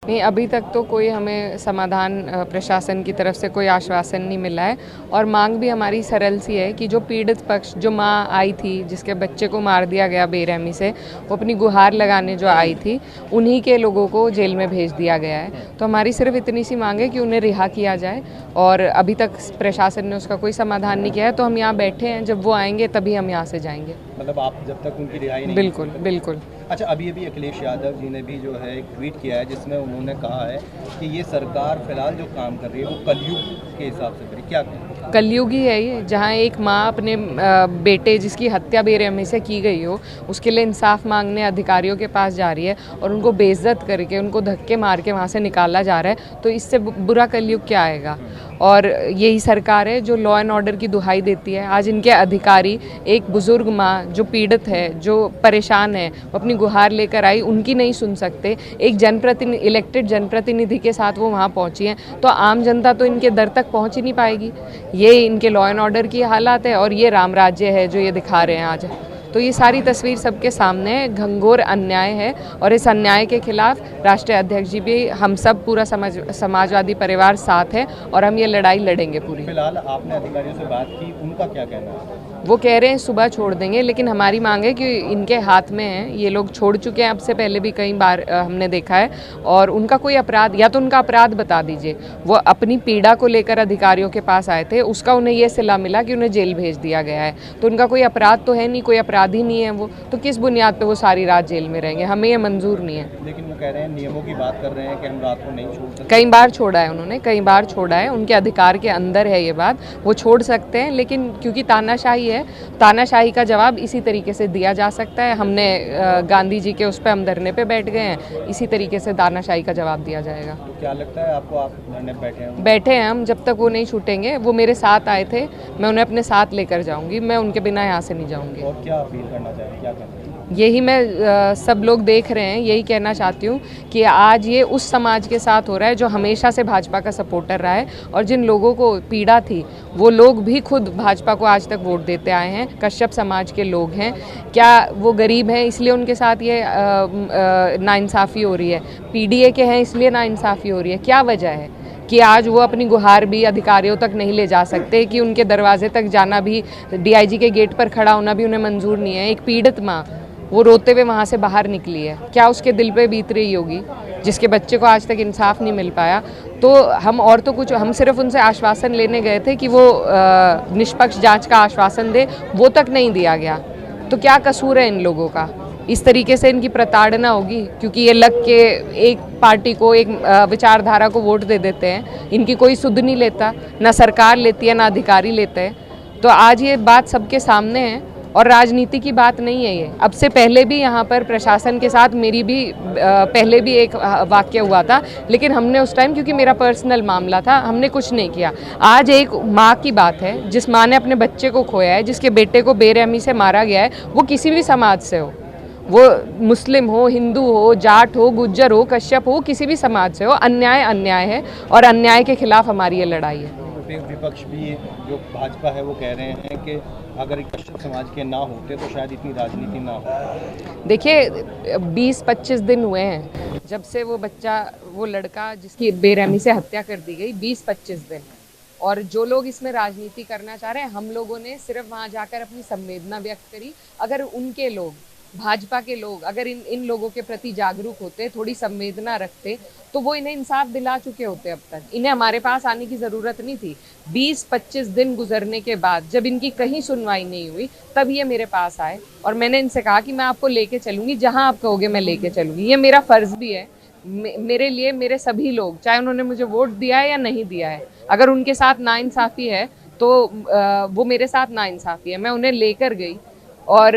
नहीं, अभी तक तो कोई हमें समाधान प्रशासन की तरफ से कोई आश्वासन नहीं मिला है और मांग भी हमारी सरल सी है कि जो पीड़ित पक्ष, जो माँ आई थी जिसके बच्चे को मार दिया गया बेरहमी से, वो अपनी गुहार लगाने जो आई थी, उन्हीं के लोगों को जेल में भेज दिया गया है। तो हमारी सिर्फ इतनी सी मांग है कि उन्हें रिहा किया जाए और अभी तक प्रशासन ने उसका कोई समाधान नहीं किया है। तो हम यहाँ बैठे हैं, जब वो आएंगे तभी हम यहाँ से जाएंगे। मतलब आप जब तक उनकी रिहाई नहीं। बिल्कुल बिल्कुल। अच्छा, अभी अखिलेश यादव जी ने भी जो है एक ट्वीट किया है जिसमें उन्होंने कहा है कि ये सरकार फिलहाल जो काम कर रही है वो कलयुग के हिसाब से करी। क्या कहें? कलयुग ही है ये, जहाँ एक माँ अपने बेटे जिसकी हत्या बेरहमी से की गई हो, उसके लिए इंसाफ मांगने अधिकारियों के पास जा रही है और उनको बेइज्जत करके, उनको धक्के मार के वहाँ से निकाला जा रहा है। तो इससे बुरा कलयुग क्या आएगा? और यही सरकार है जो लॉ एंड ऑर्डर की दुहाई देती है। आज इनके अधिकारी, एक बुजुर्ग माँ जो पीड़ित है, जो परेशान है, वो अपनी गुहार लेकर आई, उनकी नहीं सुन सकते। एक इलेक्टेड जनप्रतिनिधि के साथ वो वहाँ पहुँची हैं, तो आम जनता तो इनके दर तक पहुँच ही नहीं पाएगी। ये इनके लॉ एंड ऑर्डर की हालात है और ये राम राज्य है जो ये दिखा रहे हैं आज। तो ये सारी तस्वीर सबके सामने है, घंघोर अन्याय है और इस अन्याय के खिलाफ राष्ट्रीय अध्यक्ष जी भी, हम सब पूरा समाजवादी परिवार साथ है और हम ये लड़ाई लड़ेंगे पूरी। फिलहाल आपने अधिकारियों से बात की, उनका क्या कहना है? वो कह रहे हैं सुबह छोड़ देंगे, लेकिन हमारी मांग है कि इनके हाथ में है, ये लोग छोड़ चुके हैं अब से पहले भी कई बार हमने देखा है। और उनका कोई अपराध, या तो उनका अपराध बता दीजिए। वो अपनी पीड़ा को लेकर अधिकारियों के पास आए थे, उसका उन्हें ये सिला मिला कि उन्हें जेल भेज दिया गया है। तो उनका कोई अपराध तो है नहीं, कोई अपराधी नहीं है वो, तो किस बुनियाद पर वो सारी रात जेल में रहेंगे? हमें ये मंजूर नहीं है। लेकिन वो कह रहे हैं, नियमों की बात कर रहे हैं कि हम रात को नहीं छोड़ सकते। कई बार छोड़ा है उन्होंने, कई बार छोड़ा है, उनके अधिकार के अंदर है ये बात, वो छोड़ सकते हैं। लेकिन क्योंकि तानाशाही है, तानाशाही का जवाब इसी तरीके से दिया जा सकता है। हमने गांधी जी के उस पर हम धरने पे बैठ गए हैं, इसी तरीके से तानाशाही का जवाब दिया जाएगा। तो क्या लगता है आपको, आप धरने बैठे हैं हम, जब तक वो नहीं छूटेंगे। वो मेरे साथ आए थे, मैं उन्हें अपने साथ लेकर जाऊंगी, मैं उनके बिना यहाँ से नहीं जाऊंगी। और क्या अपील करना चाहिए, क्या करना चाहिए? यही मैं सब लोग देख रहे हैं, यही कहना चाहती हूँ कि आज ये उस समाज के साथ हो रहा है जो हमेशा से भाजपा का सपोर्टर रहा है और जिन लोगों को पीड़ा थी वो लोग भी खुद भाजपा को आज तक वोट देते आए हैं। कश्यप समाज के लोग हैं, क्या वो गरीब हैं इसलिए उनके साथ ये नाइंसाफ़ी हो रही है? पीडीए के हैं इसलिए नाइंसाफ़ी हो रही है? क्या वजह है कि आज वो अपनी गुहार भी अधिकारियों तक नहीं ले जा सकते, कि उनके दरवाजे तक जाना भी, डीआईजी के गेट पर खड़ा होना भी उन्हें मंजूर नहीं है? एक पीड़ित माँ, वो रोते हुए वहाँ से बाहर निकली है, क्या उसके दिल पे बीत रही होगी जिसके बच्चे को आज तक इंसाफ नहीं मिल पाया? तो हम सिर्फ उनसे आश्वासन लेने गए थे कि वो निष्पक्ष जांच का आश्वासन दे, वो तक नहीं दिया गया। तो क्या कसूर है इन लोगों का? इस तरीके से इनकी प्रताड़ना होगी क्योंकि ये लग के एक पार्टी को, एक विचारधारा को वोट दे देते हैं। इनकी कोई सुध नहीं लेता, ना सरकार लेती है ना अधिकारी लेते हैं। तो आज ये बात सबके सामने है और राजनीति की बात नहीं है ये। अब से पहले भी यहाँ पर प्रशासन के साथ मेरी भी पहले भी एक वाक्य हुआ था, लेकिन हमने उस टाइम, क्योंकि मेरा पर्सनल मामला था, हमने कुछ नहीं किया। आज एक माँ की बात है जिस माँ ने अपने बच्चे को खोया है, जिसके बेटे को बेरहमी से मारा गया है, वो किसी भी समाज से हो, वो मुस्लिम हो, हिंदू हो, जाट हो, गुज्जर हो, कश्यप हो, किसी भी समाज से हो, अन्याय अन्याय है और अन्याय के खिलाफ हमारी ये लड़ाई है। विपक्ष भी, जो भाजपा है, वो कह रहे हैं कि अगर कश्यप समाज के ना होते तो शायद इतनी राजनीति ना हो। देखिए, 20-25 दिन हुए हैं जब से वो बच्चा, वो लड़का जिसकी बेरहमी से हत्या कर दी गई, 20-25 दिन। और जो लोग इसमें राजनीति करना चाह रहे हैं, हम लोगों ने सिर्फ वहाँ जाकर अपनी संवेदना व्यक्त करी। अगर उनके लोग, भाजपा के लोग, अगर इन लोगों के प्रति जागरूक होते, थोड़ी संवेदना रखते, तो वो इन्हें इंसाफ दिला चुके होते। अब तक इन्हें हमारे पास आने की ज़रूरत नहीं थी। 20-25 दिन गुजरने के बाद जब इनकी कहीं सुनवाई नहीं हुई, तब ये मेरे पास आए और मैंने इनसे कहा कि मैं आपको लेके चलूँगी, जहाँ आप कहोगे मैं लेके चलूँगी। ये मेरा फ़र्ज़ भी है। मेरे लिए मेरे सभी लोग, चाहे उन्होंने मुझे वोट दिया है या नहीं दिया है, अगर उनके साथ नाइंसाफ़ी है तो वो मेरे साथ नाइंसाफ़ी है। मैं उन्हें लेकर गई और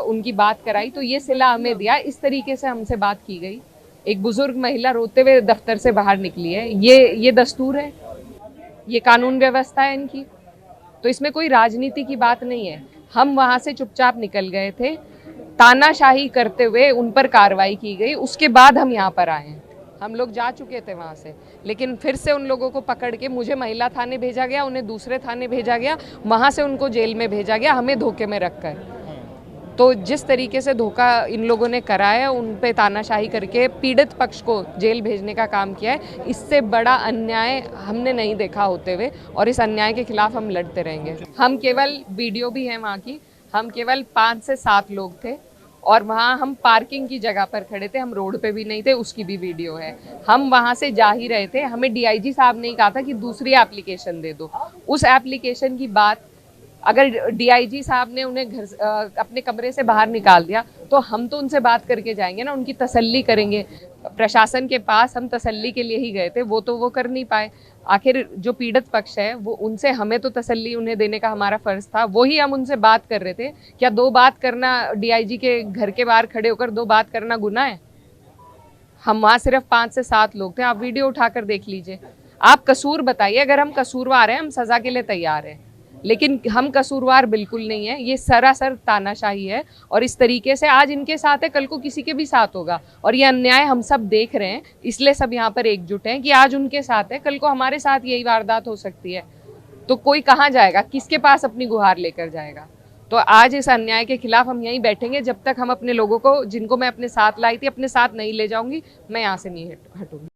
उनकी बात कराई, तो ये सिला हमें दिया। इस तरीके से हमसे बात की गई। एक बुजुर्ग महिला रोते हुए दफ्तर से बाहर निकली है, ये दस्तूर है, ये कानून व्यवस्था है इनकी। तो इसमें कोई राजनीति की बात नहीं है। हम वहाँ से चुपचाप निकल गए थे, तानाशाही करते हुए उन पर कार्रवाई की गई, उसके बाद हम यहाँ पर आए हैं। हम लोग जा चुके थे वहाँ से, लेकिन फिर से उन लोगों को पकड़ के मुझे महिला थाने भेजा गया, उन्हें दूसरे थाने भेजा गया, वहाँ से उनको जेल में भेजा गया, हमें धोखे में रखकर। तो जिस तरीके से धोखा इन लोगों ने करा है, उन पे तानाशाही करके पीड़ित पक्ष को जेल भेजने का काम किया है, इससे बड़ा अन्याय हमने नहीं देखा होते हुए, और इस अन्याय के खिलाफ हम लड़ते रहेंगे। हम केवल, वीडियो भी है वहाँ की, हम केवल 5 से 7 लोग थे और वहाँ हम पार्किंग की जगह पर खड़े थे, हम रोड पे भी नहीं थे, उसकी भी वीडियो है। हम वहाँ से जा ही रहे थे, हमें डीआईजी साहब ने कहा था कि दूसरी एप्लीकेशन दे दो। उस एप्लीकेशन की बात अगर डीआईजी साहब ने उन्हें घर अपने कमरे से बाहर निकाल दिया तो हम तो उनसे बात करके जाएंगे ना, उनकी तसल्ली करेंगे। प्रशासन के पास हम तसल्ली के लिए ही गए थे, वो तो वो कर नहीं पाए। आखिर जो पीड़ित पक्ष है वो, उनसे हमें तो तसल्ली उन्हें देने का हमारा फर्ज था, वही हम उनसे बात कर रहे थे। क्या 2 बात करना, डीआईजी के घर के बाहर खड़े होकर 2 बात करना गुनाह है? हम वहाँ सिर्फ 5 से 7 लोग थे, आप वीडियो उठाकर देख लीजिए। आप कसूर बताइए, अगर हम कसूरवार हैं हम सजा के लिए तैयार हैं, लेकिन हम कसूरवार बिल्कुल नहीं है। ये सरासर तानाशाही है और इस तरीके से आज इनके साथ है, कल को किसी के भी साथ होगा। और ये अन्याय हम सब देख रहे हैं, इसलिए सब यहाँ पर एकजुट हैं कि आज उनके साथ है, कल को हमारे साथ यही वारदात हो सकती है। तो कोई कहाँ जाएगा, किसके पास अपनी गुहार लेकर जाएगा? तो आज इस अन्याय के खिलाफ हम यहीं बैठेंगे जब तक हम अपने लोगों को, जिनको मैं अपने साथ लाई थी, अपने साथ नहीं ले जाऊंगी। मैं यहाँ से नहीं हटूंगी।